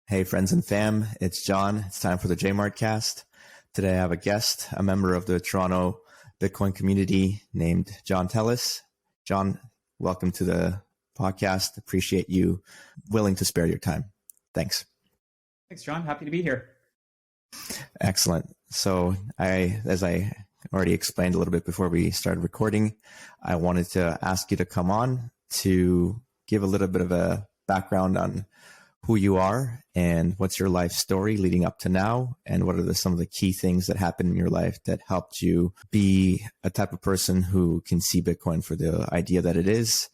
Hey, friends and fam, it's Jon. It's time for the JMART CAST. Today I have a guest, a member of the Toronto Bitcoin community named Jon Tellis. Jon, welcome to the podcast. Appreciate you willing to spare your time. Thanks. Thanks, Jon. Happy to be here. Excellent. So as I already explained a little bit before we started recording, I wanted to ask you to come on to give a little bit of a background on who you are and what's your life story leading up to now, and what are some of the key things that happened in your life that helped you be a type of person who can see Bitcoin for the idea that it is.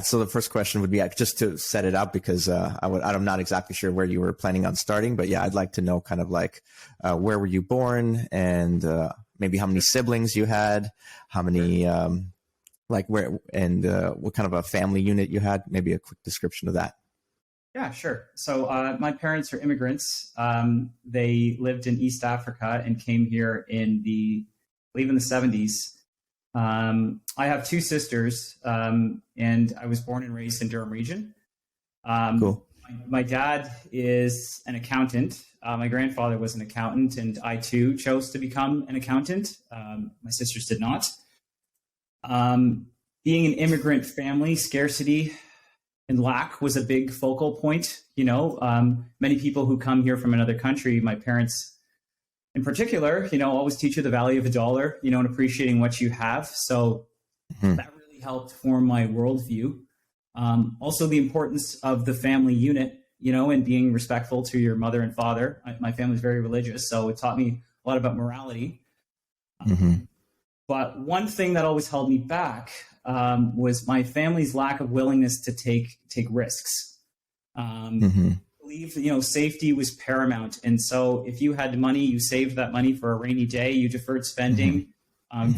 So the first question would be just to set it up, because I'm not exactly sure where you were planning on starting, but I'd like to know kind of like where were you born, and maybe how many siblings you had, how many what kind of a family unit you had, maybe a quick description of that. Yeah, sure. So my parents are immigrants. They lived in East Africa and came here in the 70s. I have two sisters, and I was born and raised in Durham region. Cool. My dad is an accountant. My grandfather was an accountant, and I too chose to become an accountant. My sisters did not. Being an immigrant family, scarcity and lack was a big focal point. Many people who come here from another country, my parents in particular, always teach you the value of a dollar, and appreciating what you have. So that really helped form my worldview. Also the importance of the family unit, and being respectful to your mother and father. My family's very religious, so it taught me a lot about morality. But one thing that always held me back was my family's lack of willingness to take risks. I believe, safety was paramount. And so if you had money, you saved that money for a rainy day, you deferred spending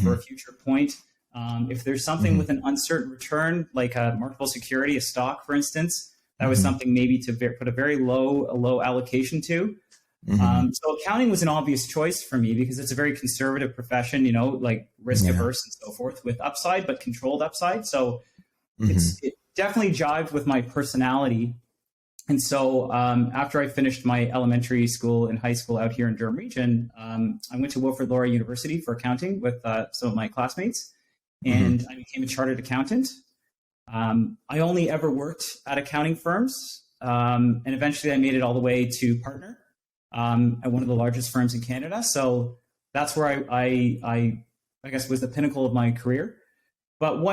for a future point. If there's something with an uncertain return, like a marketable security, a stock, for instance, that was something maybe to put a very low allocation to. So accounting was an obvious choice for me because it's a very conservative profession, like risk averse and so forth, with upside, but controlled upside. So it definitely jived with my personality. And so after I finished my elementary school and high school out here in Durham region, I went to Wilfrid Laurier University for accounting with some of my classmates, and I became a chartered accountant. I only ever worked at accounting firms, and eventually I made it all the way to partner at one of the largest firms in Canada. So that's where I guess was the pinnacle of my career. But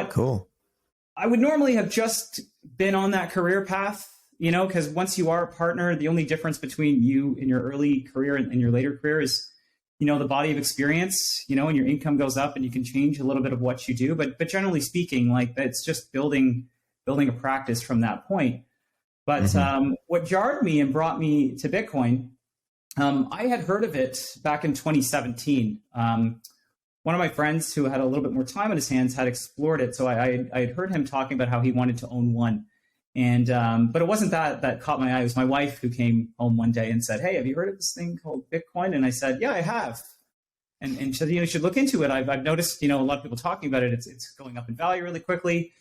I would normally have just been on that career path, because once you are a partner, the only difference between you in your early career and your later career is, the body of experience, and your income goes up and you can change a little bit of what you do. But generally speaking, like it's just building a practice from that point. But what jarred me and brought me to Bitcoin, I had heard of it back in 2017. One of my friends who had a little bit more time on his hands had explored it. So I had heard him talking about how he wanted to own one. And but it wasn't that caught my eye. It was my wife who came home one day and said, "Hey, have you heard of this thing called Bitcoin?" And I said, "Yeah, I have." And she said, "You should look into it. I've noticed, a lot of people talking about it. It's going up in value really quickly."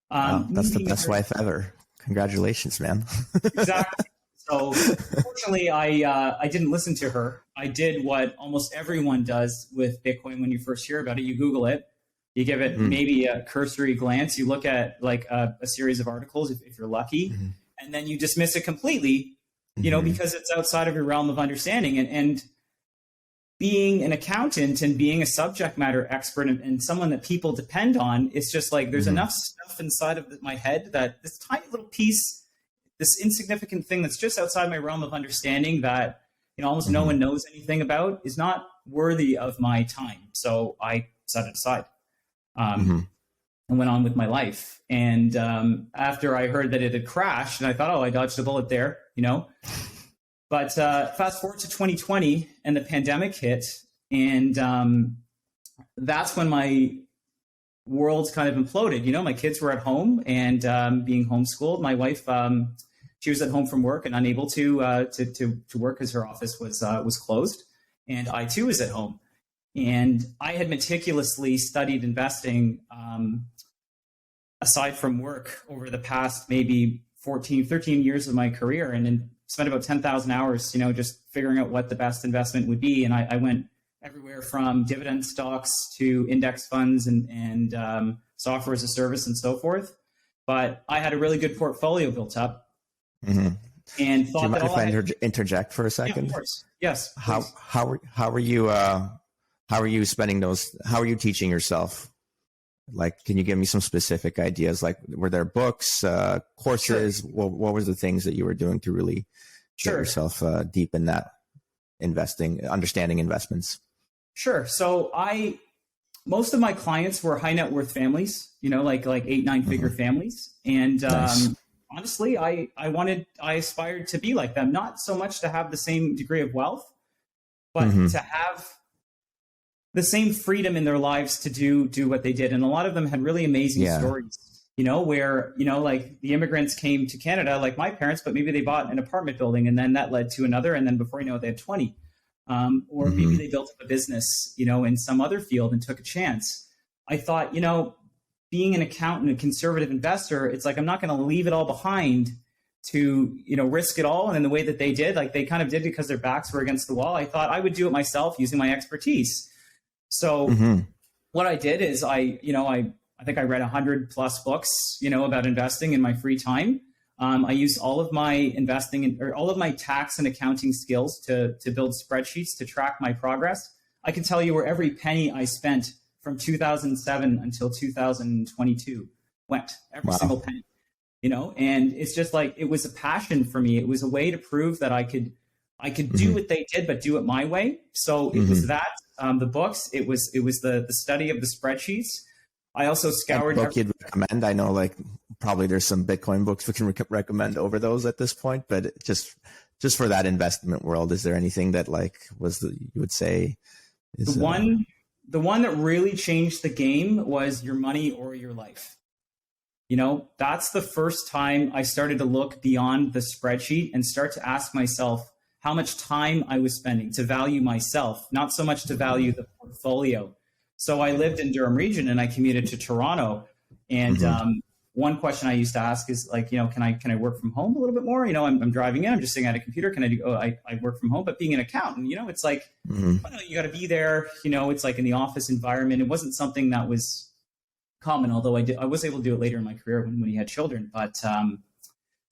Wow, that's the best wife ever. Congratulations, man. Exactly. So fortunately, I didn't listen to her. I did what almost everyone does with Bitcoin when you first hear about it. You Google it. You give it maybe a cursory glance. You look at like a series of articles if you're lucky, and then you dismiss it completely, because it's outside of your realm of understanding. And being an accountant and being a subject matter expert and someone that people depend on, it's just like there's enough stuff inside of my head that this tiny little piece, this insignificant thing that's just outside my realm of understanding that almost no one knows anything about is not worthy of my time. So I set it aside. And went on with my life. And after I heard that it had crashed, and I thought, I dodged a bullet there, But fast forward to 2020, and the pandemic hit, and that's when my world's kind of imploded. My kids were at home and being homeschooled. My wife, she was at home from work and unable to work because her office was closed, and I too was at home. And I had meticulously studied investing aside from work over the past maybe 13 years of my career. And spent about 10,000 hours, just figuring out what the best investment would be. And I went everywhere from dividend stocks to index funds and software as a service and so forth. But I had a really good portfolio built up. Mm-hmm. And thought do you mind that if I interject for a second? Yeah, of course. Yes. How are you spending those? How are you teaching yourself? Like, can you give me some specific ideas? Like, were there books, courses? Sure. What were the things that you were doing to really get yourself deep in that understanding investments? Sure. So most of my clients were high net worth families, like 8-9 figure families. And nice. Honestly, I aspired to be like them, not so much to have the same degree of wealth, but to have the same freedom in their lives to do what they did. And a lot of them had really amazing stories, where, like the immigrants came to Canada, like my parents, but maybe they bought an apartment building and then that led to another. And then before you know it, they had 20. Or maybe they built up a business, in some other field and took a chance. I thought, being an accountant, a conservative investor, it's like, I'm not going to leave it all behind to, risk it all. And in the way that they did, like they kind of did because their backs were against the wall. I thought I would do it myself using my expertise. So what I did is I think I read 100 plus books, about investing in my free time. I used all of my investing or all of my tax and accounting skills to build spreadsheets to track my progress. I can tell you where every penny I spent from 2007 until 2022 went, every single penny, and it's just like, it was a passion for me. It was a way to prove that I could do what they did, but do it my way. So it was that, the books, it was the study of the spreadsheets. I also scoured. Book you'd recommend? I know, like, probably there's some Bitcoin books we can recommend over those at this point, but just for that investment world, is there anything that you would say is the one that really changed the game was Your Money or Your Life? That's the first time I started to look beyond the spreadsheet and start to ask myself how much time I was spending to value myself, not so much to value the portfolio. So I lived in Durham region and I commuted to Toronto. And one question I used to ask is like, can I work from home a little bit more? I'm driving in, I'm just sitting at a computer. Can I do, I work from home, but being an accountant, it's like, you got to be there, it's like in the office environment. It wasn't something that was common, although I was able to do it later in my career when you had children. But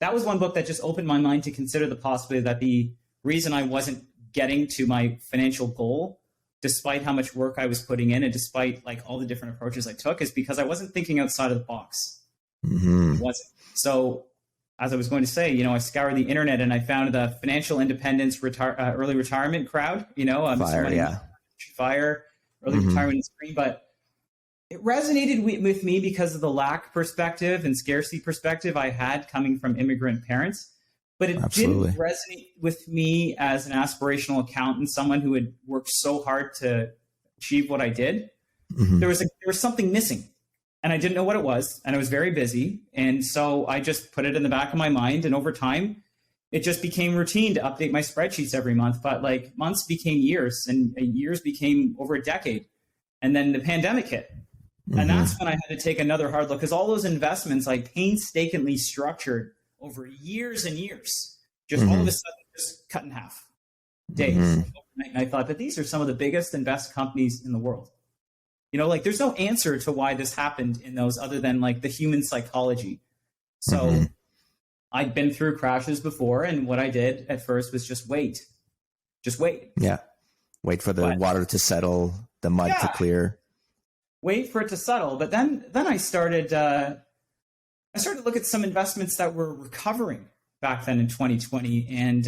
that was one book that just opened my mind to consider the possibility that the reason I wasn't getting to my financial goal, despite how much work I was putting in and despite like all the different approaches I took, is because I wasn't thinking outside of the box. It wasn't. So as I was going to say, I scoured the internet and I found the financial independence early retirement crowd, FIRE, early retirement screen, but it resonated with me because of the lack perspective and scarcity perspective I had coming from immigrant parents. But it didn't resonate with me as an aspirational accountant, someone who had worked so hard to achieve what I did. There was something missing and I didn't know what it was. And I was very busy. And so I just put it in the back of my mind. And over time, it just became routine to update my spreadsheets every month. But like months became years and years became over a decade. And then the pandemic hit. And that's when I had to take another hard look, because all those investments I painstakingly structured over years and years, just all of a sudden just cut in half days. And I thought that these are some of the biggest and best companies in the world. There's no answer to why this happened in those other than like the human psychology. So I'd been through crashes before. And what I did at first was just wait. Yeah. Wait for the water to settle, the mud to clear. Wait for it to settle. But then I started to look at some investments that were recovering back then in 2020, and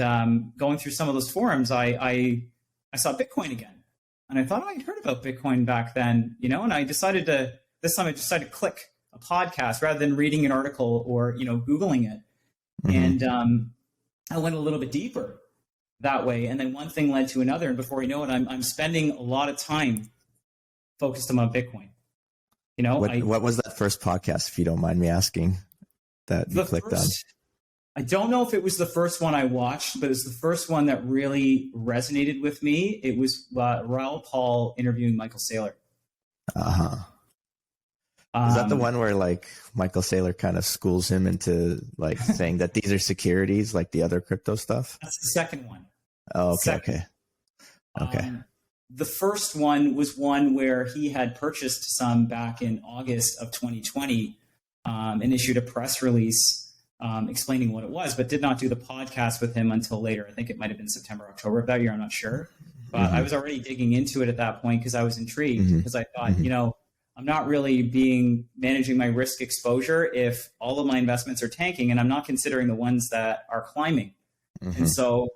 going through some of those forums, I saw Bitcoin again, and I thought I'd heard about Bitcoin back then, and I decided to click a podcast rather than reading an article or Googling it, and I went a little bit deeper that way, and then one thing led to another, and before you know it, I'm spending a lot of time focused on Bitcoin. What was that first podcast, if you don't mind me asking, that you clicked on? I don't know if it was the first one I watched, but it was the first one that really resonated with me. It was Raoul Pal interviewing Michael Saylor. Is that the one where like Michael Saylor kind of schools him into like saying that these are securities like the other crypto stuff? That's the second one. Oh, okay. Okay. The first one was one where he had purchased some back in August of 2020 and issued a press release explaining what it was, but did not do the podcast with him until later. I think it might have been September, October of that year. I'm not sure. But I was already digging into it at that point because I was intrigued because I thought, you know, I'm not really managing my risk exposure if all of my investments are tanking, and I'm not considering the ones that are climbing. And so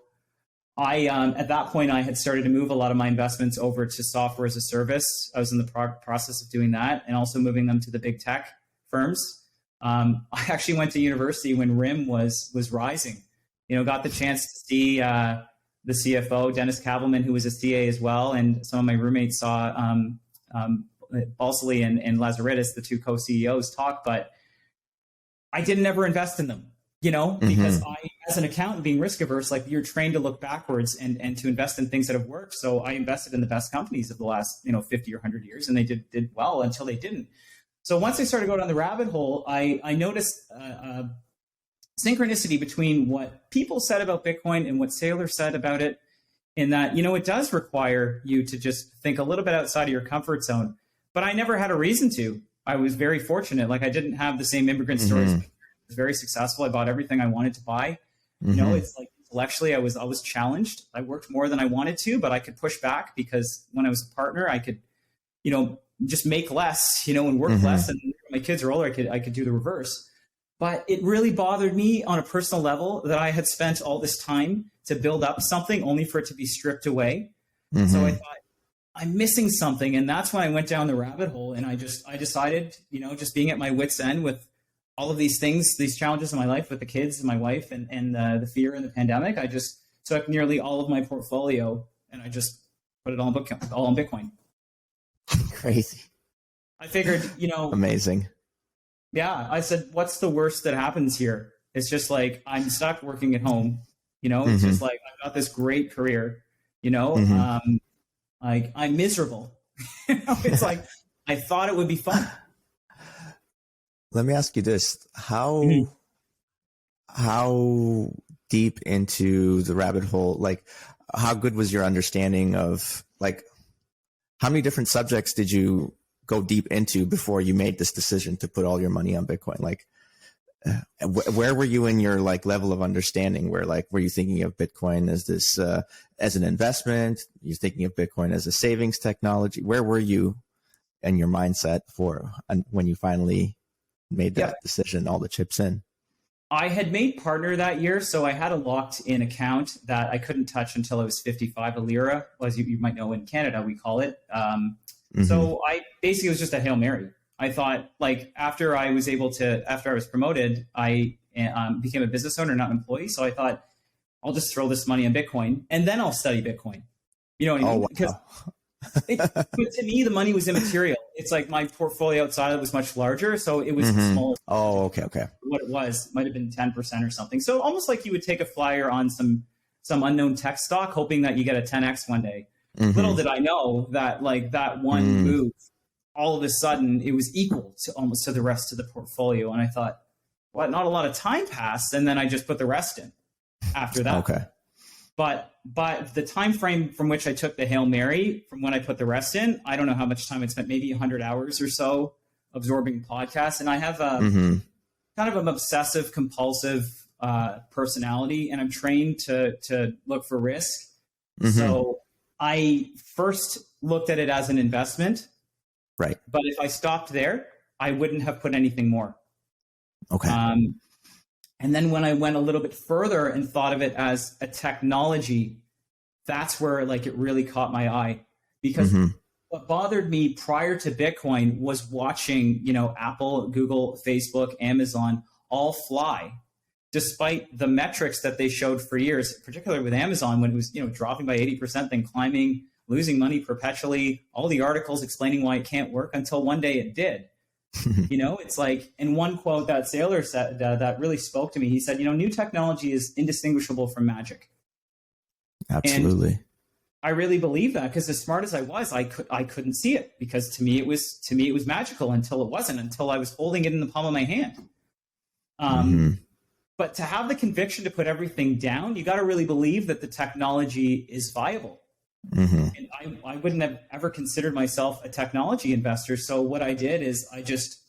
I, at that point, I had started to move a lot of my investments over to software as a service. I was in the process of doing that and also moving them to the big tech firms. I actually went to university when RIM was rising, you know, got the chance to see the CFO, Dennis Kavelman, who was a CA as well. And some of my roommates saw Balsley and Lazaridis, the two co-CEOs, talk, but I didn't ever invest in them, you know, because I, as an accountant being risk averse, like you're trained to look backwards and to invest in things that have worked. So I invested in the best companies of the last, 50 or 100 years, and they did well until they didn't. So once I started going down the rabbit hole, I noticed synchronicity between what people said about Bitcoin and what Saylor said about it, in that, it does require you to just think a little bit outside of your comfort zone. But I never had a reason to. I was very fortunate. Like I didn't have the same immigrant stories. I was very successful. I bought everything I wanted to buy. It's like intellectually I was challenged. I worked more than I wanted to, but I could push back because when I was a partner, I could, just make less, and work less. And when my kids are older, I could do the reverse. But it really bothered me on a personal level that I had spent all this time to build up something only for it to be stripped away. So I thought, I'm missing something. And that's when I went down the rabbit hole, and I decided, just being at my wit's end with all of these things, these challenges in my life with the kids and my wife and the fear and the pandemic, I just took nearly all of my portfolio and I just put it all on Bitcoin. Crazy. I figured, amazing. Yeah. I said, what's the worst that happens here? It's just like, I'm stuck working at home. It's just like, I've got this great career, like I'm miserable. It's like, I thought it would be fun. Let me ask you this. How deep into the rabbit hole, like how good was your understanding of, like, how many different subjects did you go deep into before you made this decision to put all your money on Bitcoin? Like, where were you in your like level of understanding? Were you thinking of Bitcoin as this as an investment? You're thinking of Bitcoin as a savings technology? Where were you in your mindset when you finally made that decision, all the chips in? I had made partner that year, so I had a locked-in account that I couldn't touch until I was 55 a lira, as you might know in Canada we call it. So I basically, it was just a Hail Mary. I thought, like, after I was promoted, I became a business owner, not an employee. So I thought, I'll just throw this money on Bitcoin and then I'll study Bitcoin. You know what I mean? Oh, wow. Because but to me, the money was immaterial. It's like my portfolio outside of it was much larger. So it was small. Oh, okay. What it was might have been 10% or something. So almost like you would take a flyer on some unknown tech stock, hoping that you get a 10X one day. Little did I know that like that one move, all of a sudden it was equal to almost to the rest of the portfolio. And I thought, well, not a lot of time passed. And then I just put the rest in after that. Okay. But the time frame from which I took the Hail Mary, from when I put the rest in, I don't know how much time I spent, maybe 100 hours or so absorbing podcasts. And I have kind of an obsessive compulsive personality, and I'm trained to look for risk. So I first looked at it as an investment. Right. But if I stopped there, I wouldn't have put anything more. Okay. And then when I went a little bit further and thought of it as a technology, that's where like it really caught my eye, because what bothered me prior to Bitcoin was watching, Apple, Google, Facebook, Amazon all fly, despite the metrics that they showed for years, particularly with Amazon when it was, dropping by 80%, then climbing, losing money perpetually, all the articles explaining why it can't work until one day it did. It's like, in one quote that Saylor said that really spoke to me, he said, new technology is indistinguishable from magic. Absolutely. I really believe that, because as smart as I was, I couldn't see it, because to me it was magical until it wasn't, until I was holding it in the palm of my hand. But to have the conviction to put everything down, you got to really believe that the technology is viable. And I wouldn't have ever considered myself a technology investor. So what I did is I just,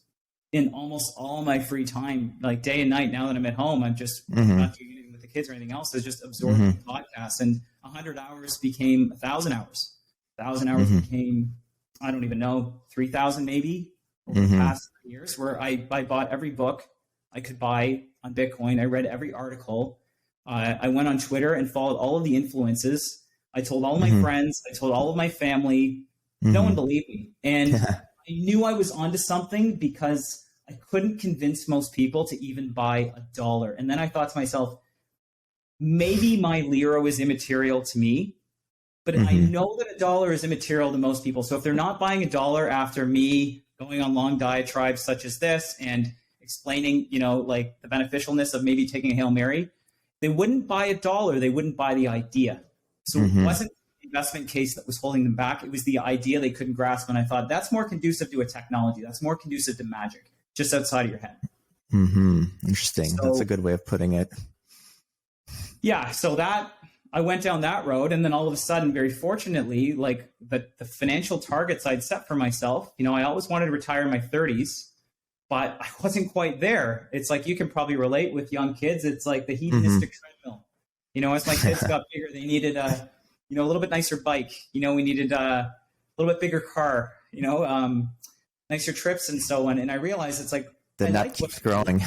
in almost all my free time, like day and night, now that I'm at home, I'm just not doing anything with the kids or anything else, is just absorbing podcasts. And 100 hours became 1,000 hours. 1,000 hours became, I don't even know, 3,000 maybe over the past 3 years, where I bought every book I could buy on Bitcoin. I read every article. I went on Twitter and followed all of the influences. I told all my friends. I told all of my family. No one believed me. And I knew I was onto something, because I couldn't convince most people to even buy $1. And then I thought to myself, maybe my lira is immaterial to me, but I know that $1 is immaterial to most people. So if they're not buying $1 after me going on long diatribes such as this and explaining, like the beneficialness of maybe taking a Hail Mary, they wouldn't buy $1. They wouldn't buy the idea. So it wasn't the investment case that was holding them back. It was the idea they couldn't grasp. And I thought, that's more conducive to a technology. That's more conducive to magic, just outside of your head. Interesting. So, that's a good way of putting it. Yeah. So I went down that road. And then all of a sudden, very fortunately, like the financial targets I'd set for myself, I always wanted to retire in my 30s. But I wasn't quite there. It's like, you can probably relate with young kids. It's like the hedonistic treadmill. As my kids got bigger, they needed a little bit nicer bike. We needed a little bit bigger car. Nicer trips and so on. And I realized it's like the nut keeps growing.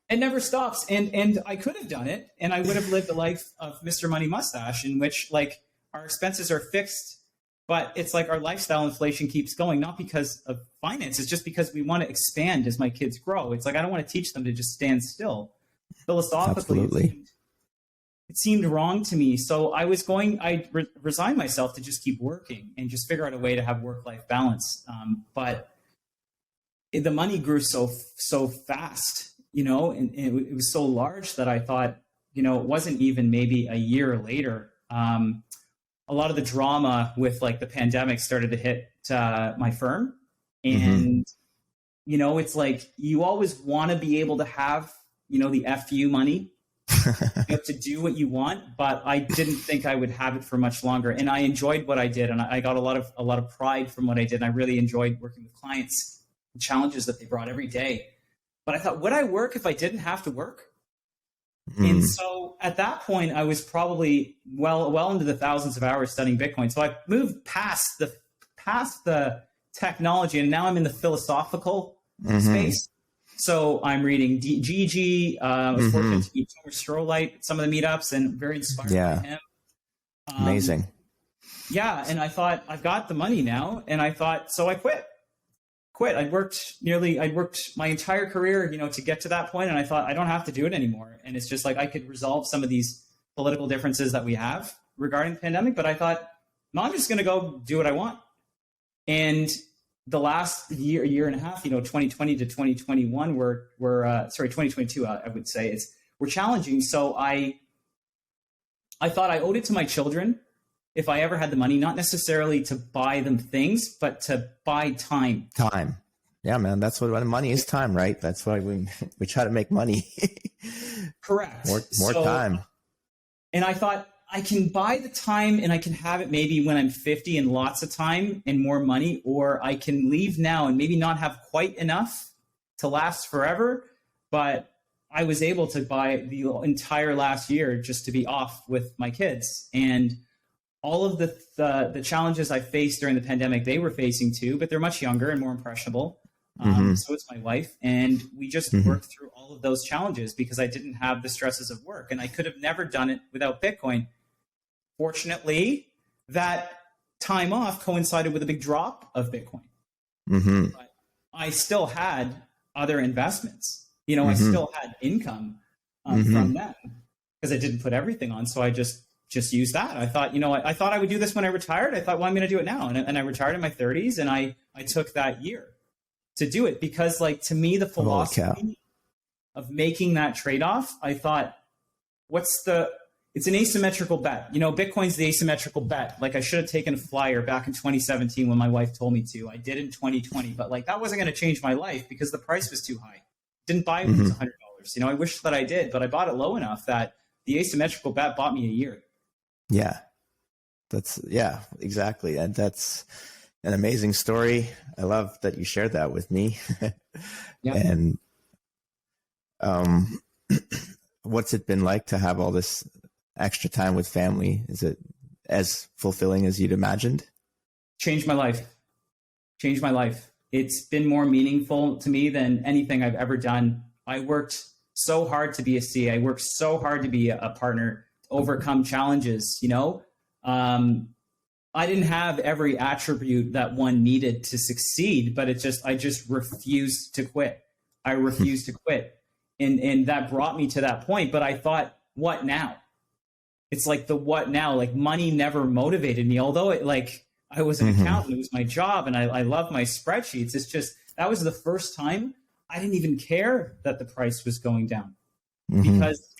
It never stops. And I could have done it, and I would have lived a life of Mr. Money Mustache, in which like our expenses are fixed. But it's like our lifestyle inflation keeps going, not because of finance. It's just because we want to expand as my kids grow. It's like, I don't want to teach them to just stand still. Philosophically, it seemed wrong to me. So I resigned myself to just keep working and just figure out a way to have work-life balance. But the money grew so fast, and it was so large that I thought, it wasn't even maybe a year later. A lot of the drama with like the pandemic started to hit my firm. And, it's like, you always want to be able to have, the FU money to do what you want, but I didn't think I would have it for much longer. And I enjoyed what I did. And I got a lot of pride from what I did. And I really enjoyed working with clients, the challenges that they brought every day. But I thought, would I work if I didn't have to work? And so at that point, I was probably well into the thousands of hours studying Bitcoin. So I moved past the technology, and now I'm in the philosophical space. So I'm reading Gigi. I was fortunate to meet Tomer Strolight at some of the meetups, and very inspired by him. Amazing. Yeah, and I thought, I've got the money now, and I thought, so I quit. I'd worked my entire career, to get to that point. And I thought, I don't have to do it anymore. And it's just like, I could resolve some of these political differences that we have regarding the pandemic. But I thought, no, I'm just going to go do what I want. And the last year and a half, 2020 to 2021 2022, I would say were challenging. So I thought I owed it to my children, if I ever had the money, not necessarily to buy them things, but to buy time. Time. Yeah, man. That's what money is, time, right? That's why we try to make money. Correct. More time. And I thought, I can buy the time and I can have it maybe when I'm 50 and lots of time and more money, or I can leave now and maybe not have quite enough to last forever. But I was able to buy the entire last year just to be off with my kids. And all of the challenges I faced during the pandemic, they were facing too, but they're much younger and more impressionable. So is my wife. And we just worked through all of those challenges because I didn't have the stresses of work, and I could have never done it without Bitcoin. Fortunately, that time off coincided with a big drop of Bitcoin. But I still had other investments. I still had income from them because I didn't put everything on. So I just use that. I thought, I thought I would do this when I retired. I thought, well, I'm going to do it now. And I retired in my 30s, and I took that year to do it because, like, to me, the philosophy of making that trade-off, I thought, it's an asymmetrical bet. You know, Bitcoin's the asymmetrical bet. Like I should have taken a flyer back in 2017 when my wife told me to. I did in 2020, but like that wasn't going to change my life because the price was too high. Didn't buy it when it was $100. You know, I wish that I did, but I bought it low enough that the asymmetrical bet bought me a year. Yeah, exactly. And that's an amazing story. I love that you shared that with me. Yeah. And what's it been like to have all this extra time with family? Is it as fulfilling as you'd imagined? Changed my life. It's been more meaningful to me than anything I've ever done. I worked so hard to be a C. I worked so hard to be a partner, to overcome challenges, you know? I didn't have every attribute that one needed to succeed, but I just refused to quit. I refused to quit. And that brought me to that point. But I thought, what now? It's like the what now, like money never motivated me. Although I was an accountant, it was my job and I love my spreadsheets. It's just, that was the first time I didn't even care that the price was going down because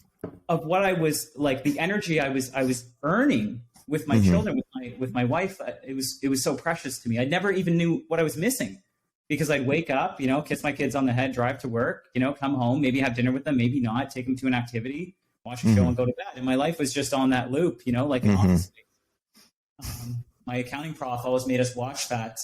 of what I was like, the energy I was earning with my children, with my wife. It was so precious to me. I never even knew what I was missing because I'd wake up, you know, kiss my kids on the head, drive to work, you know, come home, maybe have dinner with them, maybe not, take them to an activity, watch a show and go to bed. And my life was just on that loop, you know, like an office space. My accounting prof always made us watch that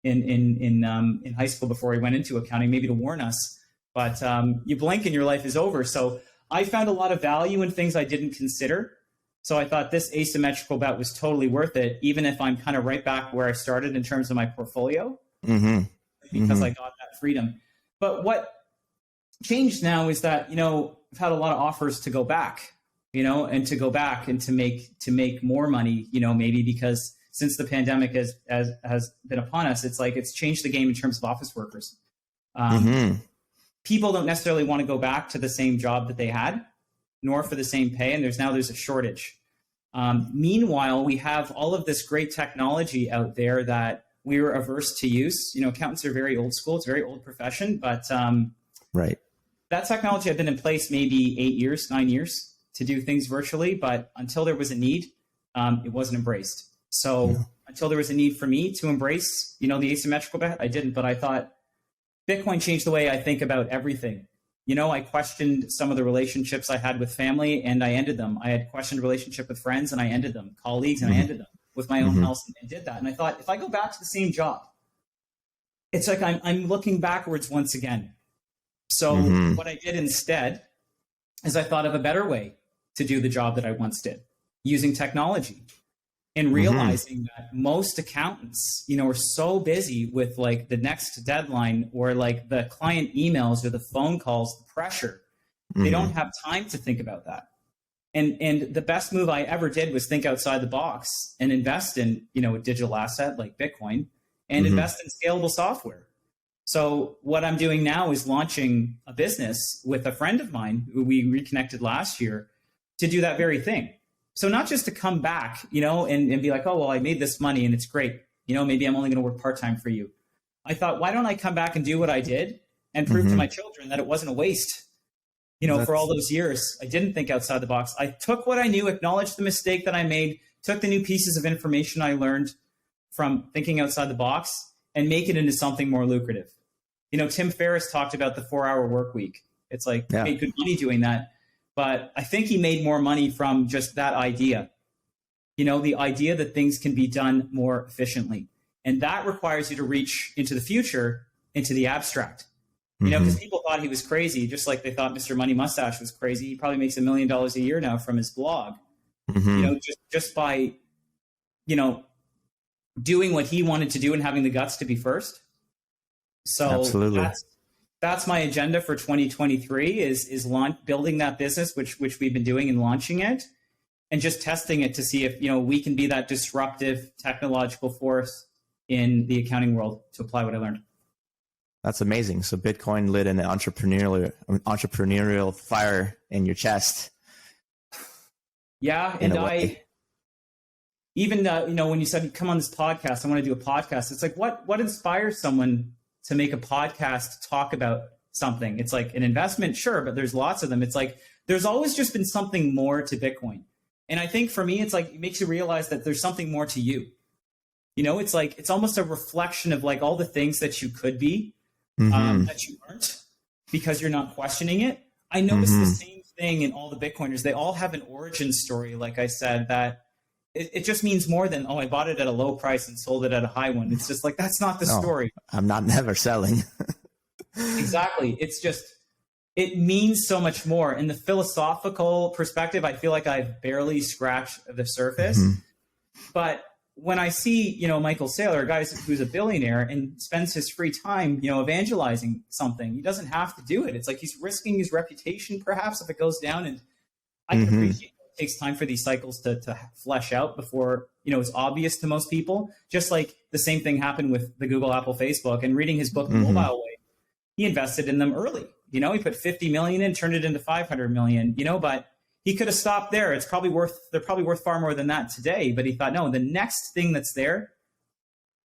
in high school before he went into accounting, maybe to warn us. But you blink and your life is over. So I found a lot of value in things I didn't consider. So I thought this asymmetrical bet was totally worth it, even if I'm kind of right back where I started in terms of my portfolio, because I got that freedom. But what changed now is that, you know, I've had a lot of offers to go back, you know, and to go back and to make more money, you know, maybe because since the pandemic has been upon us, it's like it's changed the game in terms of office workers. People don't necessarily want to go back to the same job that they had, nor for the same pay, and there's a shortage. Meanwhile, we have all of this great technology out there that we were averse to use. You know, accountants are very old school; it's a very old profession, but right. That technology had been in place maybe 9 years to do things virtually, but until there was a need, it wasn't embraced. So until there was a need for me to embrace, you know, the asymmetrical bet, I didn't. But I thought Bitcoin changed the way I think about everything. You know, I questioned some of the relationships I had with family and I ended them. I had questioned relationship with friends and I ended them, colleagues and I ended them with my own health and did that. And I thought, if I go back to the same job, it's like I'm looking backwards once again. So what I did instead is I thought of a better way to do the job that I once did using technology and realizing that most accountants, you know, are so busy with like the next deadline or like the client emails or the phone calls, the pressure, they don't have time to think about that. And the best move I ever did was think outside the box and invest in, you know, a digital asset like Bitcoin and invest in scalable software. So what I'm doing now is launching a business with a friend of mine who we reconnected last year to do that very thing. So not just to come back, you know, and be like, oh, well, I made this money and it's great. You know, maybe I'm only going to work part-time for you. I thought, why don't I come back and do what I did and prove to my children that it wasn't a waste? You know, for all those years, I didn't think outside the box. I took what I knew, acknowledged the mistake that I made, took the new pieces of information I learned from thinking outside the box and make it into something more lucrative. You know, Tim Ferriss talked about the 4-hour work week. It's like, he made good money doing that. But I think he made more money from just that idea. You know, the idea that things can be done more efficiently. And that requires you to reach into the future, into the abstract. You know, because people thought he was crazy, just like they thought Mr. Money Mustache was crazy. He probably makes $1 million a year now from his blog. You know, just by, you know, doing what he wanted to do and having the guts to be first. So that's my agenda for 2023 is building that business, which we've been doing and launching it, and just testing it to see if, you know, we can be that disruptive technological force in the accounting world to apply what I learned. That's amazing. So Bitcoin lit an entrepreneurial fire in your chest. Yeah, and I even you know, when you said come on this podcast, I want to do a podcast. It's like what inspires someone to make a podcast to talk about something? It's like an investment, sure, but there's lots of them. It's like there's always just been something more to Bitcoin. And I think for me, it's like, it makes you realize that there's something more to you. You know, it's like, it's almost a reflection of like all the things that you could be, that you aren't, because you're not questioning it. I noticed the same thing in all the Bitcoiners. They all have an origin story, like I said, that it just means more than, oh, I bought it at a low price and sold it at a high one. It's just like, that's not the story. I'm not never selling. Exactly. It's just, it means so much more. In the philosophical perspective, I feel like I've barely scratched the surface. But when I see, you know, Michael Saylor, a guy who's a billionaire and spends his free time, you know, evangelizing something, he doesn't have to do it. It's like he's risking his reputation, perhaps, if it goes down. And I can appreciate it takes time for these cycles to flesh out before, you know, it's obvious to most people. Just like the same thing happened with the Google, Apple, Facebook, and reading his book, The Mobile Way, he invested in them early. You know, he put 50 million in, turned it into 500 million, you know, but he could have stopped there. They're probably worth far more than that today. But he thought, no, the next thing that's there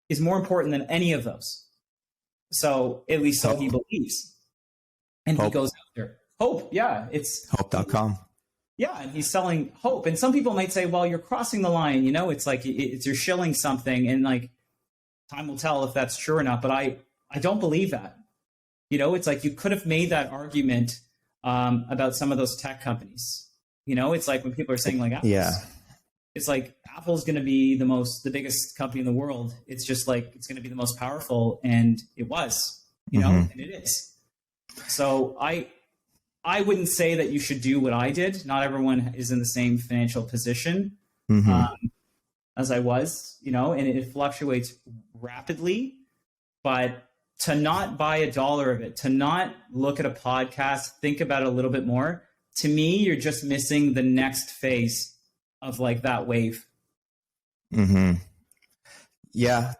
is more important than any of those. So at least so he believes. And he goes out there. Hope, yeah. It's hope.com. Yeah, and he's selling hope. And some people might say, well, you're crossing the line, you know, it's like you're shilling something, and like time will tell if that's true or not. But I don't believe that. You know, it's like you could have made that argument about some of those tech companies. You know, it's like when people are saying like, it's like Apple's going to be the biggest company in the world. It's just like, it's going to be the most powerful. And it was, you know, and it is. So I wouldn't say that you should do what I did. Not everyone is in the same financial position as I was, you know, and it fluctuates rapidly. But to not buy $1 of it, to not look at a podcast, think about it a little bit more, to me, you're just missing the next phase of like that wave. Yeah,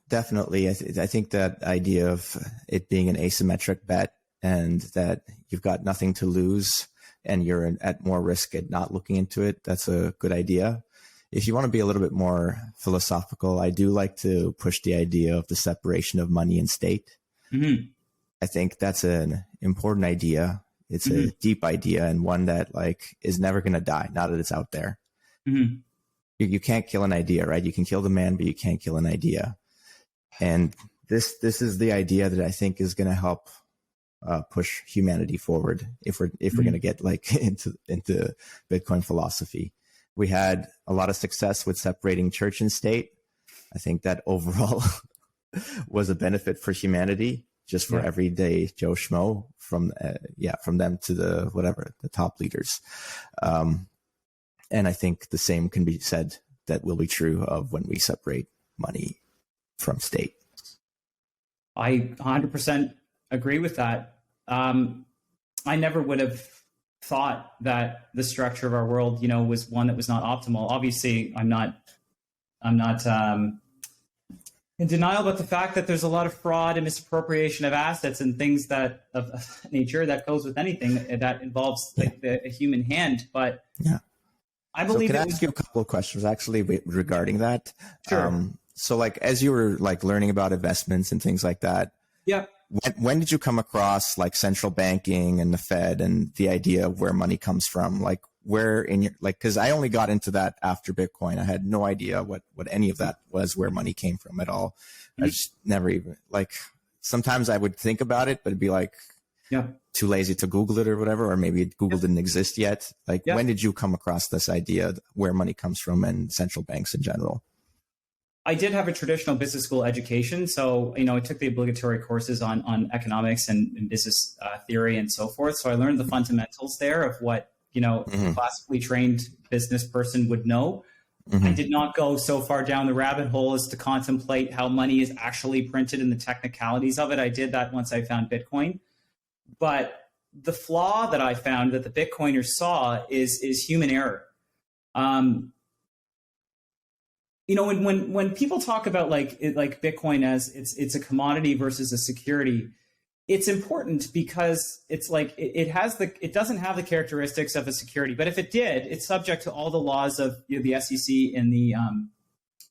definitely. I think that idea of it being an asymmetric bet and that you've got nothing to lose and you're at more risk at not looking into it, that's a good idea. If you want to be a little bit more philosophical, I do like to push the idea of the separation of money and state. I think that's an important idea. It's a deep idea and one that like is never going to die now that it's out there. You can't kill an idea, right? You can kill the man, but you can't kill an idea. And this is the idea that I think is going to help push humanity forward if we're going to get like into Bitcoin philosophy. We had a lot of success with separating church and state. I think that overall was a benefit for humanity, just for everyday Joe Schmo, from them to the top leaders. And I think the same can be said that will be true of when we separate money from state. I 100% agree with that. I never would have thought that the structure of our world, you know, was one that was not optimal. Obviously, I'm not in denial about the fact that there's a lot of fraud and misappropriation of assets and things that of nature that goes with anything that involves like a human hand. But I believe. So can I ask you a couple of questions actually regarding that? Sure. So like as you were like learning about investments and things like that. Yeah. When did you come across like central banking and the Fed and the idea of where money comes from? Like where in your, like, cause I only got into that after Bitcoin. I had no idea what any of that was, where money came from at all. I just never even like, sometimes I would think about it, but it'd be like, too lazy to Google it or whatever, or maybe Google didn't exist yet. Like when did you come across this idea where money comes from and central banks in general? I did have a traditional business school education. So, you know, I took the obligatory courses on economics and business theory and so forth. So I learned the fundamentals there of what, you know, a classically trained business person would know. I did not go so far down the rabbit hole as to contemplate how money is actually printed and the technicalities of it. I did that once I found Bitcoin. But the flaw that I found that the Bitcoiners saw is human error. You know, when people talk about like Bitcoin as it's a commodity versus a security, it's important because it's like it doesn't have the characteristics of a security, but if it did, it's subject to all the laws of, you know, the SEC in the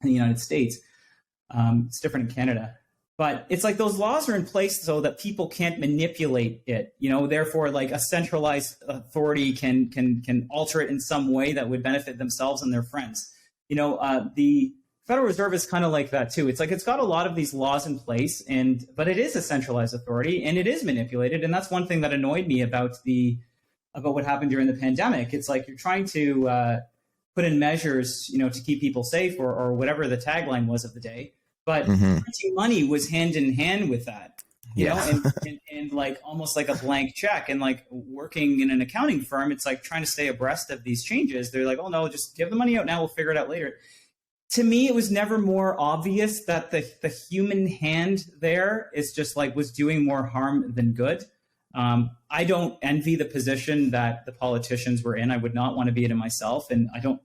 United States. It's different in Canada, But it's like those laws are in place so that people can't manipulate it, therefore like a centralized authority can alter it in some way that would benefit themselves and their friends. The Federal Reserve is kind of like that too. It's like it's got a lot of these laws in place, but it is a centralized authority and it is manipulated. And that's one thing that annoyed me about what happened during the pandemic. It's like you're trying to put in measures, to keep people safe or whatever the tagline was of the day. But printing money was hand in hand with that, and like almost like a blank check. And like working in an accounting firm, it's like trying to stay abreast of these changes. They're like, oh no, just give the money out now. We'll figure it out later. To me, it was never more obvious that the human hand there is just like was doing more harm than good. I don't envy the position that the politicians were in. I would not want to be in it myself. And I don't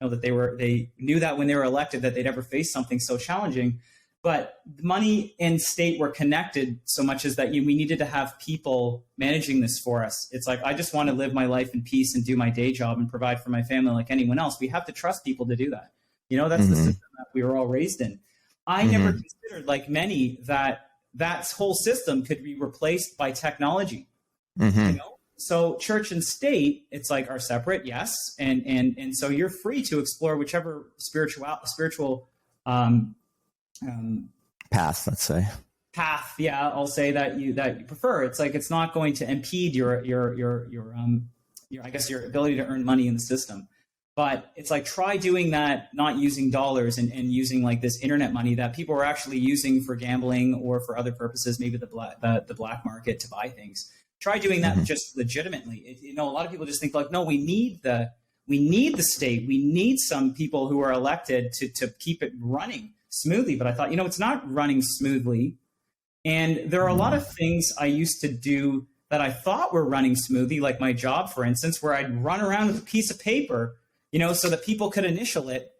know that they knew that when they were elected that they'd ever face something so challenging. But money and state were connected so much as that we needed to have people managing this for us. It's like, I just want to live my life in peace and do my day job and provide for my family like anyone else. We have to trust people to do that. That's the system that we were all raised in. I never considered, like many, that whole system could be replaced by technology. So church and state, it's like are separate, yes, and so you're free to explore whichever spiritual path, let's say. Yeah, I'll say that you prefer. It's like it's not going to impede your I guess your ability to earn money in the system. But it's like try doing that, not using dollars and using like this internet money that people are actually using for gambling or for other purposes, maybe the black market to buy things. Try doing that just legitimately. A lot of people just think like, no, we need the state. We need some people who are elected to keep it running smoothly. But I thought, it's not running smoothly. And there are a lot of things I used to do that I thought were running smoothly, like my job, for instance, where I'd run around with a piece of paper, so that people could initial it,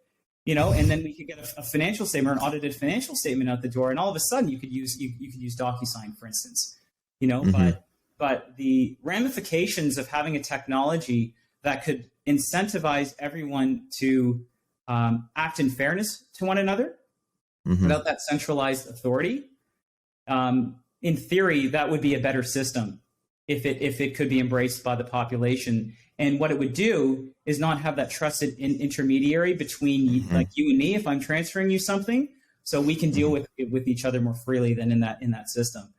and then we could get a financial statement or an audited financial statement out the door. And all of a sudden you could use DocuSign, for instance, but the ramifications of having a technology that could incentivize everyone to act in fairness to one another without that centralized authority. In theory, that would be a better system if it could be embraced by the population. And what it would do is not have that trusted intermediary between like you and me if I'm transferring you something, so we can deal with each other more freely than in that system.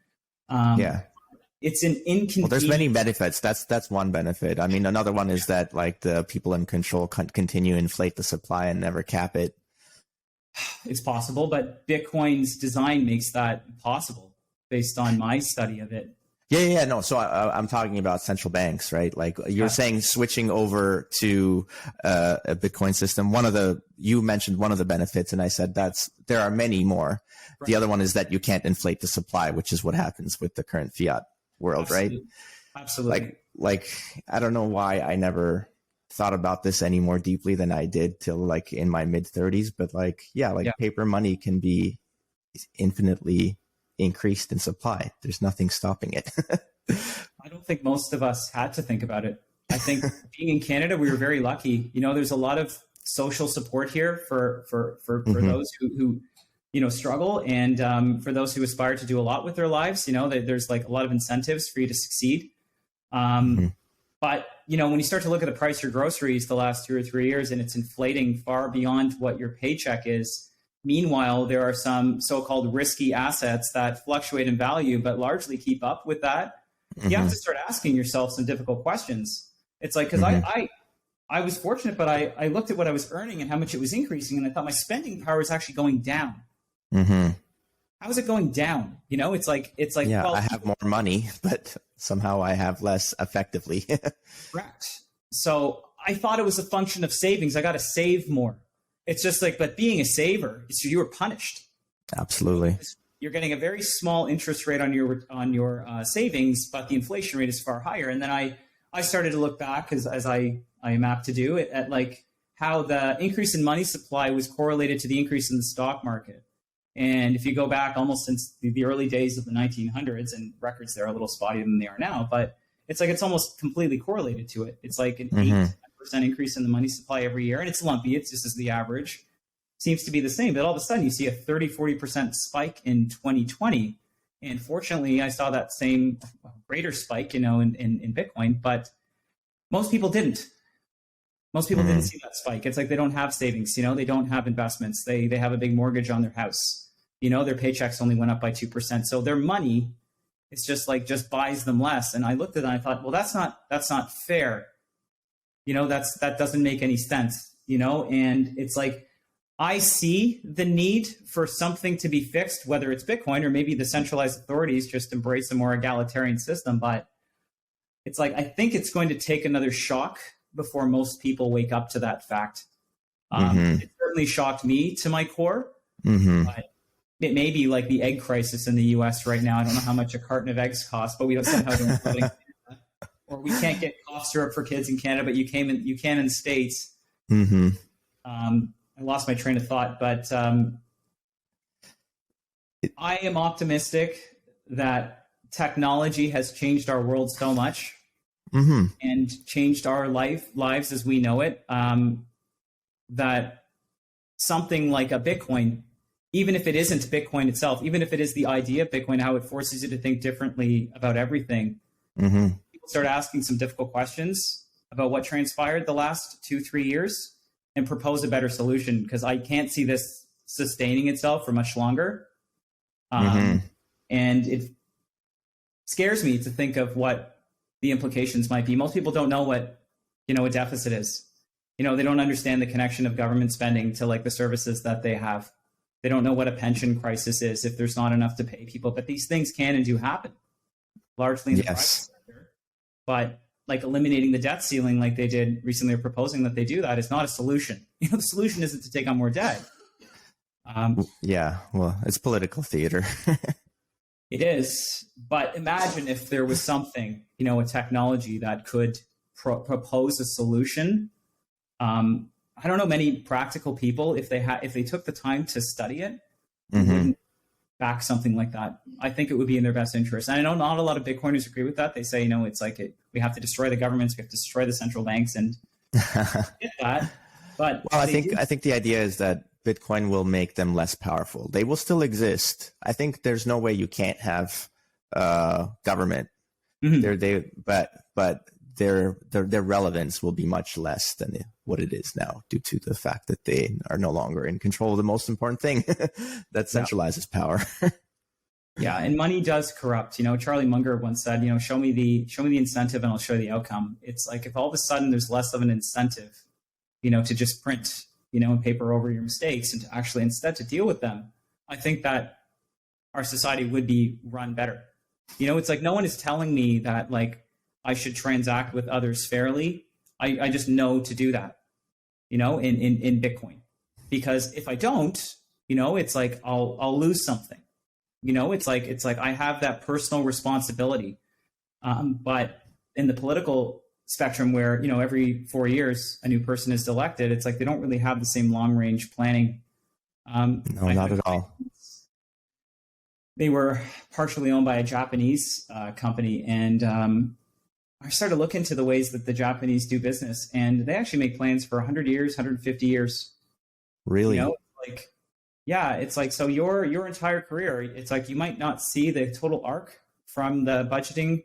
It's an inconvenience. Well, there's many benefits. That's one benefit. I mean, another one is that like the people in control continue to inflate the supply and never cap it. It's possible, but Bitcoin's design makes that possible based on my study of it. Yeah. No, so I'm talking about central banks, right? Like you're saying switching over to a Bitcoin system. You mentioned one of the benefits, and I said there are many more. Right. The other one is that you can't inflate the supply, which is what happens with the current fiat world, right? Absolutely. Like I don't know why I never thought about this any more deeply than I did till like in my mid 30s, but paper money can be infinitely increased in supply. There's nothing stopping it. I don't think most of us had to think about it. I think being in Canada, we were very lucky. There's a lot of social support here for those who struggle, and for those who aspire to do a lot with their lives. There's like a lot of incentives for you to succeed. But when you start to look at the price of groceries the last 2 or 3 years, and it's inflating far beyond what your paycheck is. Meanwhile, there are some so-called risky assets that fluctuate in value, but largely keep up with that. You have to start asking yourself some difficult questions. It's like, because I was fortunate, but I looked at what I was earning and how much it was increasing, and I thought my spending power was actually going down. How is it going down? It's like, yeah, well, I have more money, but somehow I have less effectively. Correct. So I thought it was a function of savings. I got to save more. It's just like, but being a saver, so you were punished. Absolutely. You're getting a very small interest rate on your savings, but the inflation rate is far higher. And then I started to look back, as I am apt to do, at like how the increase in money supply was correlated to the increase in the stock market. And if you go back almost since the early days of the 1900s, and records there are a little spottier than they are now, but it's like it's almost completely correlated to it. It's like an 8% increase in the money supply every year, and it's lumpy. It's just as the average. seems to be the same. But all of a sudden you see a 30-40% spike in 2020. And fortunately, I saw that same greater spike, in Bitcoin, but most people didn't. Most people didn't see that spike. It's like they don't have savings, they don't have investments. They have a big mortgage on their house. Their paychecks only went up by 2%. So their money is just buys them less. And I looked at it and I thought, well, that's not fair. That doesn't make any sense, and it's like, I see the need for something to be fixed, whether it's Bitcoin or maybe the centralized authorities just embrace a more egalitarian system. But it's like, I think it's going to take another shock before most people wake up to that fact. It certainly shocked me to my core. But it may be like the egg crisis in the US right now. I don't know how much a carton of eggs costs, but we don't somehow don't have it in Canada. Or we can't get cough syrup for kids in Canada, but you can in the States. I lost my train of thought, but I am optimistic that technology has changed our world so much and changed our lives as we know it, that something like a Bitcoin, even if it isn't Bitcoin itself, even if it is the idea of Bitcoin, how it forces you to think differently about everything, people start asking some difficult questions about what transpired the last 2-3 years and propose a better solution, because I can't see this sustaining itself for much longer. And it scares me to think of what the implications might be. Most people don't know what, a deficit is. They don't understand the connection of government spending to like the services that they have. They don't know what a pension crisis is if there's not enough to pay people. But these things can and do happen, largely in the private sector. But like eliminating the debt ceiling like they did recently, or proposing that they do that, is not a solution. The solution isn't to take on more debt. Well, it's political theater. It is. But imagine if there was something, a technology that could propose a solution. I don't know many practical people, if they took the time to study it, wouldn't back something like that. I think it would be in their best interest. And I know not a lot of Bitcoiners agree with that. They say, it's like we have to destroy the governments, we have to destroy the central banks, and get that. But well, I think the idea is that Bitcoin will make them less powerful. They will still exist. I think there's no way you can't have government. But their relevance will be much less than what it is now, due to the fact that they are no longer in control of the most important thing that centralizes power. Yeah, and money does corrupt. Charlie Munger once said, show me the incentive and I'll show you the outcome. It's like if all of a sudden there's less of an incentive, to just print, and paper over your mistakes, and to actually instead to deal with them, I think that our society would be run better. It's like no one is telling me that like I should transact with others fairly. I just know to do that, in Bitcoin, because if I don't, it's like I'll lose something. It's like I have that personal responsibility. But in the political spectrum, where every 4 years a new person is elected, it's like they don't really have the same long range planning. No, not at all. They were partially owned by a Japanese company, and I started to look into the ways that the Japanese do business, and they actually make plans for 100 years, 150 years. Really? It's like, so your entire career, it's like you might not see the total arc from the budgeting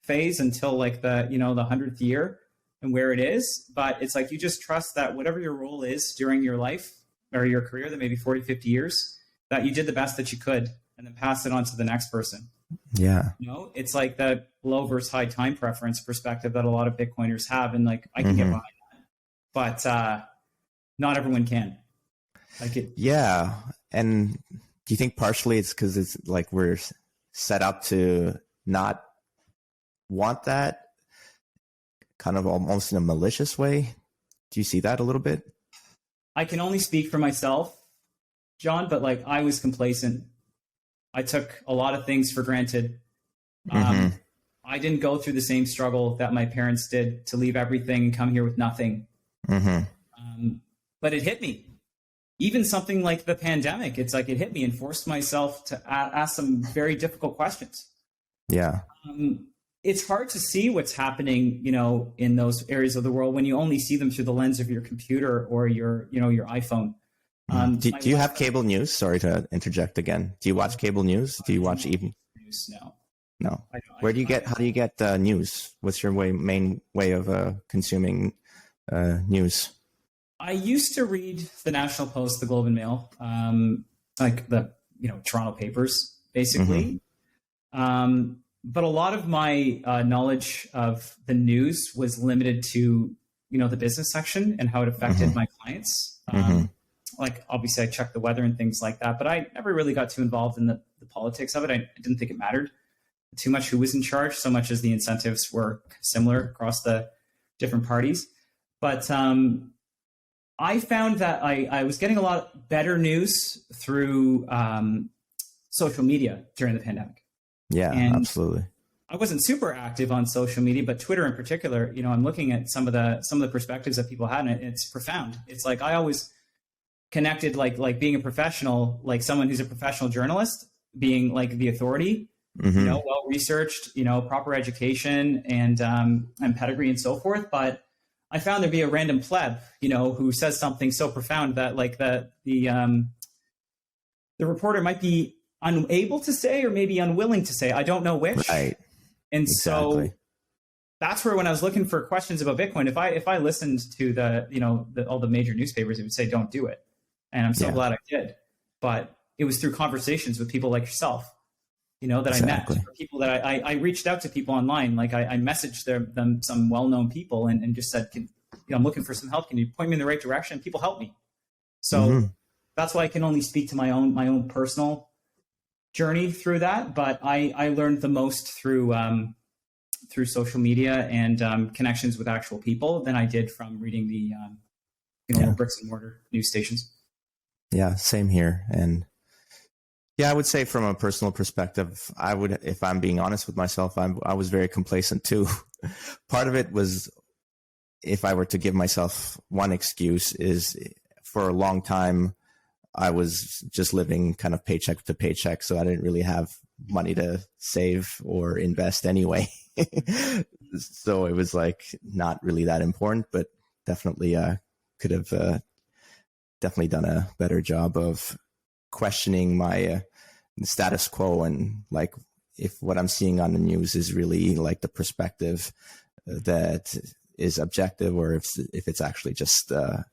phase until like the 100th year and where it is. But it's like, you just trust that whatever your role is during your life or your career, that maybe 40, 50 years, that you did the best that you could, and then pass it on to the next person. Yeah. It's like the low versus high time preference perspective that a lot of Bitcoiners have. And like, I can get behind that, but not everyone can. Yeah. And do you think partially it's because it's like we're set up to not want that, kind of almost in a malicious way? Do you see that a little bit? I can only speak for myself, John, but like I was complacent. I took a lot of things for granted. I didn't go through the same struggle that my parents did to leave everything and come here with nothing. But it hit me. Even something like the pandemic, it's like it hit me and forced myself to ask some very difficult questions. Yeah. It's hard to see what's happening, in those areas of the world when you only see them through the lens of your computer or your iPhone. Do you have cable news? Sorry to interject again. Do you watch cable news? Do you watch even news? No. No. How do you get news? What's your main way of consuming news? I used to read the National Post, the Globe and Mail, like the Toronto papers, basically. But a lot of my knowledge of the news was limited to the business section and how it affected my clients. Like obviously, I checked the weather and things like that, but I never really got too involved in the politics of it. I didn't think it mattered too much who was in charge, so much as the incentives were similar across the different parties. But I found that I was getting a lot better news through social media during the pandemic. Yeah, and absolutely. I wasn't super active on social media, but Twitter in particular, I'm looking at some of the perspectives that people had, and it's profound. It's like I always connected like being a professional, like someone who's a professional journalist, being like the authority, well researched, proper education and pedigree and so forth. But I found there'd be a random pleb, who says something so profound that like the reporter might be unable to say or maybe unwilling to say. I don't know which. Right. And exactly. So that's where when I was looking for questions about Bitcoin, if I listened to all the major newspapers, it would say don't do it. And I'm so glad I did. But it was through conversations with people like yourself, that I met, or people that I reached out to people online. Like I messaged them some well-known people and just said, I'm looking for some help. Can you point me in the right direction? People help me. So that's why I can only speak to my own personal journey through that. But I learned the most through social media and connections with actual people than I did from reading the bricks and mortar news stations. Yeah, same here. And yeah, I would say from a personal perspective, if I'm being honest with myself, I was very complacent too. Part of it was, if I were to give myself one excuse, is for a long time, I was just living kind of paycheck to paycheck. So I didn't really have money to save or invest anyway. So it was like not really that important, but definitely could have definitely done a better job of questioning my status quo, and like if what I'm seeing on the news is really like the perspective that is objective, or if it's actually just a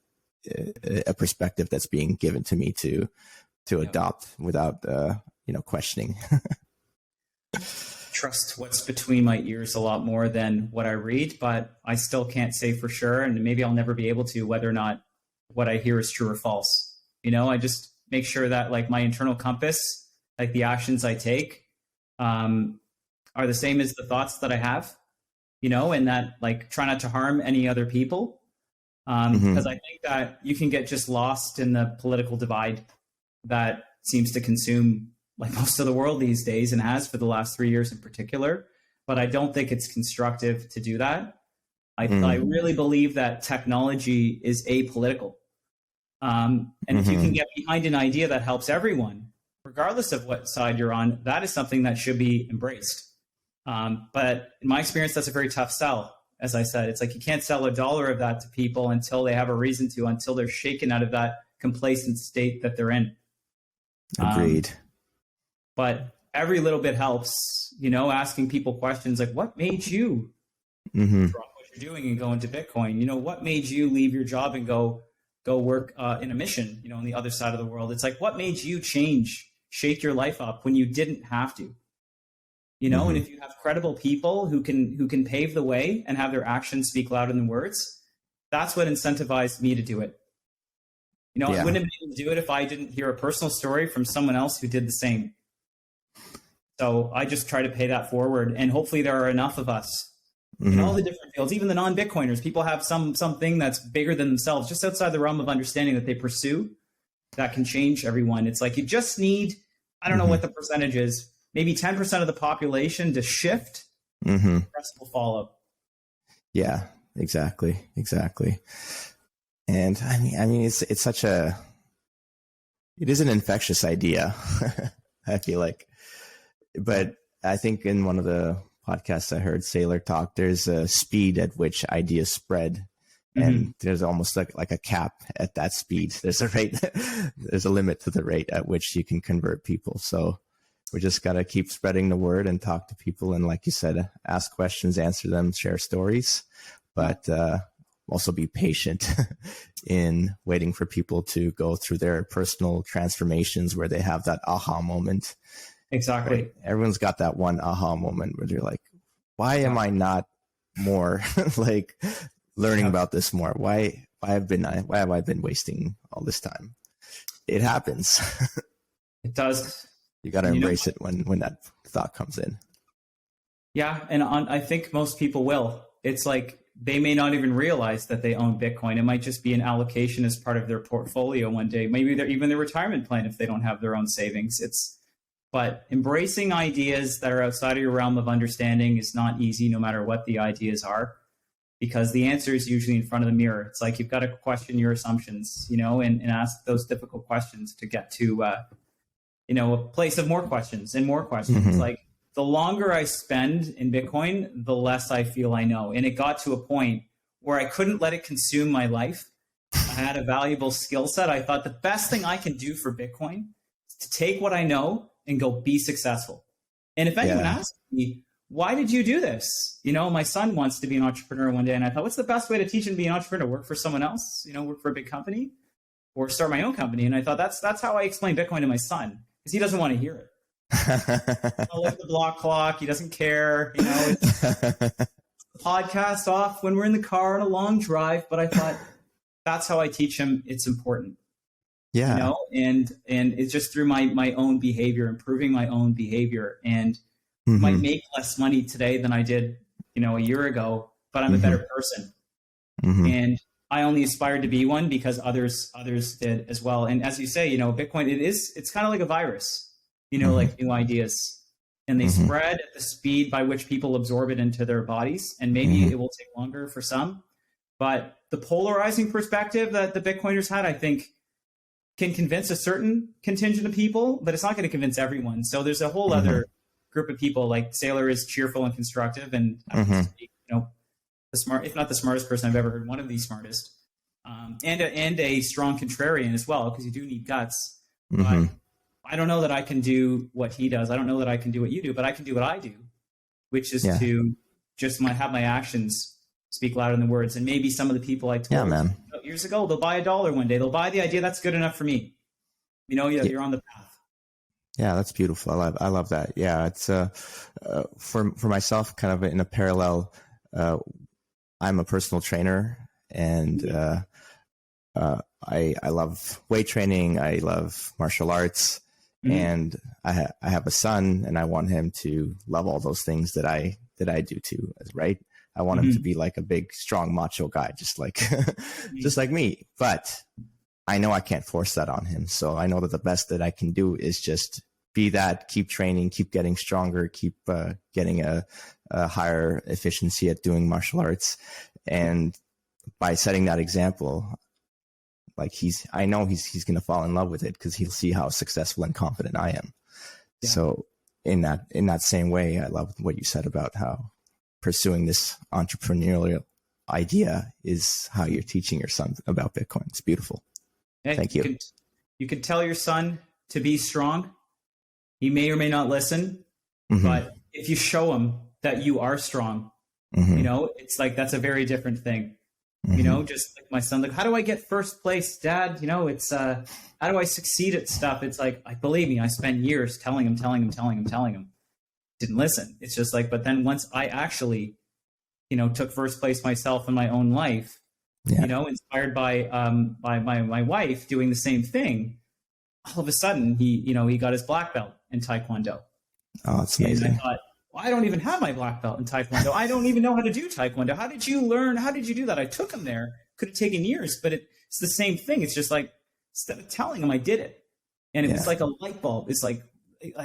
perspective that's being given to me to adopt without questioning. Trust what's between my ears a lot more than what I read, but I still can't say for sure, and maybe I'll never be able to, whether or not what I hear is true or false. I just make sure that like my internal compass, like the actions I take, are the same as the thoughts that I have, and that like try not to harm any other people. Because I think that you can get just lost in the political divide that seems to consume like most of the world these days, and has for the last 3 years in particular. But I don't think it's constructive to do that. I really believe that technology is apolitical. And if you can get behind an idea that helps everyone, regardless of what side you're on, that is something that should be embraced. But in my experience, that's a very tough sell. As I said, it's like you can't sell $1 of that to people until they have a reason to, until they're shaken out of that complacent state that they're in. Agreed. But every little bit helps, asking people questions like, what made you drop what you're doing and go into Bitcoin? What made you leave your job and go work in a mission, on the other side of the world? It's like, what made you shake your life up when you didn't have to? And if you have credible people who can pave the way and have their actions speak louder than words, that's what incentivized me to do it. I wouldn't have been able to do it if I didn't hear a personal story from someone else who did the same. So I just try to pay that forward, and hopefully there are enough of us in all the different fields, even the non-Bitcoiners. People have something that's bigger than themselves, just outside the realm of understanding that they pursue, that can change everyone. It's like you just need, I don't know what the percentage is, maybe 10% of the population to shift, the rest will follow. Yeah, exactly. And I mean, it is an infectious idea. I feel like, but I think in one of the podcasts I heard Saylor talk, there's a speed at which ideas spread. And there's almost like a cap at that speed. There's a rate, there's a limit to the rate at which you can convert people. So we just got to keep spreading the word and talk to people. And like you said, ask questions, answer them, share stories, but also be patient in waiting for people to go through their personal transformations where they have that aha moment. Exactly. Right? Everyone's got that one aha moment where they're like, why am I not more like learning about this more? Why have I been wasting all this time? It happens. It does. You got to embrace it when that thought comes in. Yeah. And I think most people will. It's like they may not even realize that they own Bitcoin. It might just be an allocation as part of their portfolio one day. Maybe they're even their retirement plan if they don't have their own savings. But embracing ideas that are outside of your realm of understanding is not easy, no matter what the ideas are, because the answer is usually in front of the mirror. It's like you've got to question your assumptions, and ask those difficult questions to get to, a place of more questions and more questions. Like the longer I spend in Bitcoin, the less I feel I know. And it got to a point where I couldn't let it consume my life. I had a valuable skill set. I thought the best thing I can do for Bitcoin is to take what I know and go be successful. And if anyone asks me, why did you do this? My son wants to be an entrepreneur one day. And I thought, what's the best way to teach him to be an entrepreneur? Work for someone else, work for a big company or start my own company. And I thought that's how I explain Bitcoin to my son, because he doesn't want to hear it. I'll look at the block clock. He doesn't care. It's podcast off when we're in the car on a long drive. But I thought that's how I teach him. It's important. Yeah. And it's just through my own behavior, improving my own behavior, and might make less money today than I did, a year ago, but I'm a better person. And I only aspired to be one because others did as well. And as you say, Bitcoin, it's kind of like a virus, like new ideas, and they spread at the speed by which people absorb it into their bodies. And maybe it will take longer for some, but the polarizing perspective that the Bitcoiners had, I think, can convince a certain contingent of people, but it's not going to convince everyone. So there's a whole other group of people. Like Saylor is cheerful and constructive, and the smart, if not the smartest person I've ever heard, one of the smartest, and a strong contrarian as well, because you do need guts. But I don't know that I can do what he does. I don't know that I can do what you do, but I can do what I do, which is to just have my actions speak louder than the words. And maybe some of the people I told years ago, they'll buy $1 one day. They'll buy the idea. That's good enough for me. You're on the path. Yeah, that's beautiful. I love that. Yeah, it's for myself, kind of in a parallel. I'm a personal trainer, and I love weight training. I love martial arts, and I have a son, and I want him to love all those things that I do too. Right? I want him to be like a big, strong, macho guy, just like me. But I know I can't force that on him. So I know that the best that I can do is just be that, keep training, keep getting stronger, keep getting a higher efficiency at doing martial arts. And by setting that example, like I know he's going to fall in love with it, because he'll see how successful and confident I am. Yeah. So in that same way, I love what you said about how pursuing this entrepreneurial idea is how you're teaching your son about Bitcoin. It's beautiful. Hey, thank you. You can tell your son to be strong. He may or may not listen, but if you show him that you are strong, it's like, that's a very different thing. Just like my son, like, how do I get first place, Dad? It's how do I succeed at stuff? It's like, believe me, I spent years telling him. Didn't listen. It's just like, but then once I actually, took first place myself in my own life, inspired by my wife doing the same thing, all of a sudden he got his black belt in Taekwondo. Oh, that's amazing. And I thought, well, I don't even have my black belt in Taekwondo. I don't even know how to do Taekwondo. How did you learn? How did you do that? I took him there. Could have taken years, but it's the same thing. It's just like, instead of telling him, I did it. And it was like a light bulb. It's like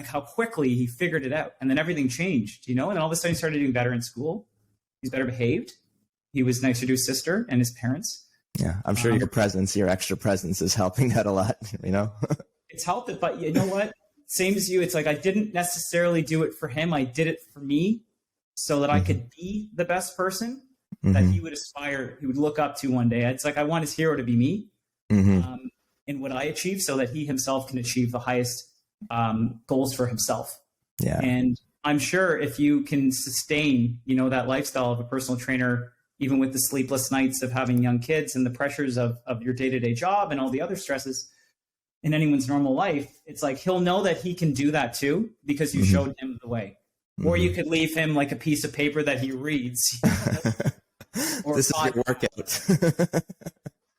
how quickly he figured it out. And then everything changed, and then all of a sudden he started doing better in school. He's better behaved. He was nicer to his sister and his parents. Yeah. I'm sure your extra presence is helping that a lot, It's helped it, but you know what? Same as you. It's like, I didn't necessarily do it for him. I did it for me so that I could be the best person. that he would aspire, he would look up to one day. It's like, I want his hero to be me, and what I achieve, so that he himself can achieve the highest goals for himself. Yeah. And I'm sure if you can sustain, that lifestyle of a personal trainer, even with the sleepless nights of having young kids and the pressures of your day-to-day job and all the other stresses in anyone's normal life, it's like, he'll know that he can do that too, because you showed him the way. Or you could leave him like a piece of paper that he reads. Or this is your workout.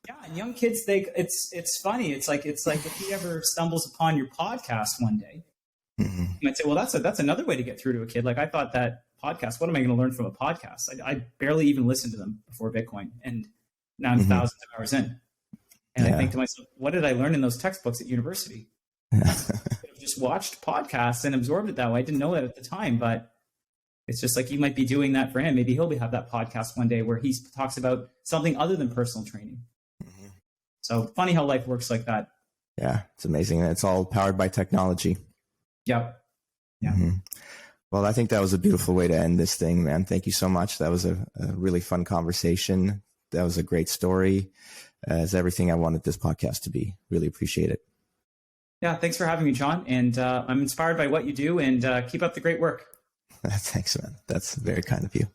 Yeah, and young kids, it's funny. It's like if he ever stumbles upon your podcast one day, you might say, well, that's another way to get through to a kid. Like, I thought that podcast, what am I going to learn from a podcast? I barely even listened to them before Bitcoin, and now I'm thousands of hours in. And I think to myself, what did I learn in those textbooks at university? I could have just watched podcasts and absorbed it that way. I didn't know that at the time, but it's just like, you might be doing that for him. Maybe he'll have that podcast one day where he talks about something other than personal training. So funny how life works like that. Yeah, it's amazing. It's all powered by technology. Yep. Yeah. Well, I think that was a beautiful way to end this thing, man. Thank you so much. That was a really fun conversation. That was a great story. It's everything I wanted this podcast to be. Really appreciate it. Yeah, thanks for having me, John. And I'm inspired by what you do, and keep up the great work. Thanks, man. That's very kind of you.